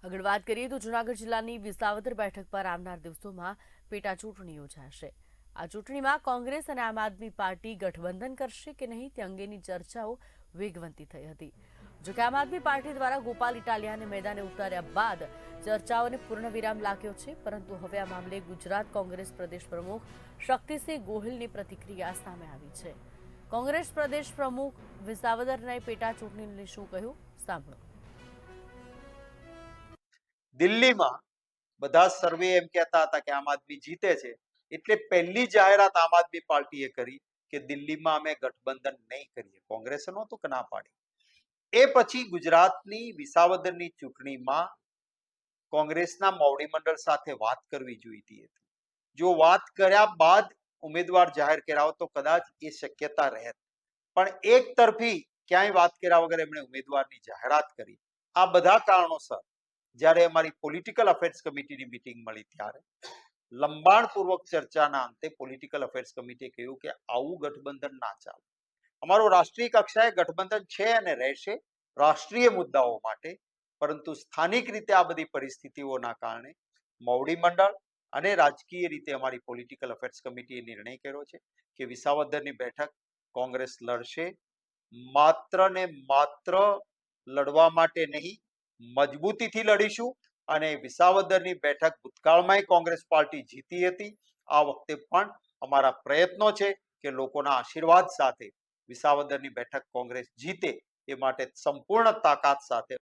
આગળ વાત કરીએ તો જૂનાગઢ જિલ્લાની વિસાવદર બેઠક પર આવનાર દિવસોમાં પેટા ચૂંટણી યોજાશે। આ ચૂંટણીમાં કોંગ્રેસ અને આમ આદમી પાર્ટી ગઠબંધન કરશે કે નહીં તે અંગેની ચર્ચાઓ વેગવંતી થઈ હતી। જોકે આમ આદમી પાર્ટી દ્વારા ગોપાલ ઇટાલિયાને મેદાને ઉતાર્યા બાદ ચર્ચાઓને પૂર્ણવિરામ લાગ્યો છે, પરંતુ હવે આ મામલે ગુજરાત કોંગ્રેસ પ્રદેશ પ્રમુખ શક્તિસિંહ ગોહિલની પ્રતિક્રિયા સામે આવી છે। કોંગ્રેસ પ્રદેશ પ્રમુખ વિસાવદરની પેટા ચૂંટણીને શું કહ્યું, સાંભળો। દિલ્હીમાં બધા સર્વે એમ કહેતા હતા કે આમ આદમી જીતે છે, એટલે પહેલી જાહેરાત આમ આદમી પાર્ટીએ કરી કે દિલ્હીમાં અમે ગઠબંધન નહીં કરીએ। કોંગ્રેસે નહોતું કે ના પાડી। એ પછી ગુજરાતની વિસાવદરની ચૂંટણીમાં કોંગ્રેસના મોવડી મંડળ સાથે વાત કરવી જોઈતી હતી। જો વાત કર્યા બાદ ઉમેદવાર જાહેર કર્યા હોત તો કદાચ એ શક્યતા રહેત, પણ એક તરફી ક્યાંય વાત કર્યા વગર એમણે ઉમેદવારની જાહેરાત કરી। આ બધા કારણોસર જ્યારે અમારી પોલિટિકલ અફેર્સ કમિટીની મીટિંગ મળી ત્યારે લંબાણપૂર્વક ચર્ચાના અંતે પોલિટિકલ અફેર્સ કમિટીએ કહ્યું કે આવું ગઠબંધન ના ચાલે। અમારું રાષ્ટ્રીય કક્ષાએ ગઠબંધન છે અને રહેશે રાષ્ટ્રીય મુદ્દાઓ માટે, પરંતુ સ્થાનિક રીતે આ બધી પરિસ્થિતિઓના કારણે મોવડી મંડળ અને રાજકીય રીતે અમારી પોલિટિકલ અફેર્સ કમિટીએ નિર્ણય કર્યો છે કે વિસાવદરની બેઠક કોંગ્રેસ લડશે। માત્ર ને માત્ર લડવા માટે નહીં, મજબૂતીથી લડીશું અને વિસાવદરની બેઠક ભૂતકાળમાં કોંગ્રેસ પાર્ટી જીતી હતી। આ વખતે પણ અમારા પ્રયત્નો છે કે લોકોના આશીર્વાદ સાથે વિસાવદરની બેઠક કોંગ્રેસ જીતે, એ માટે સંપૂર્ણ તાકાત સાથે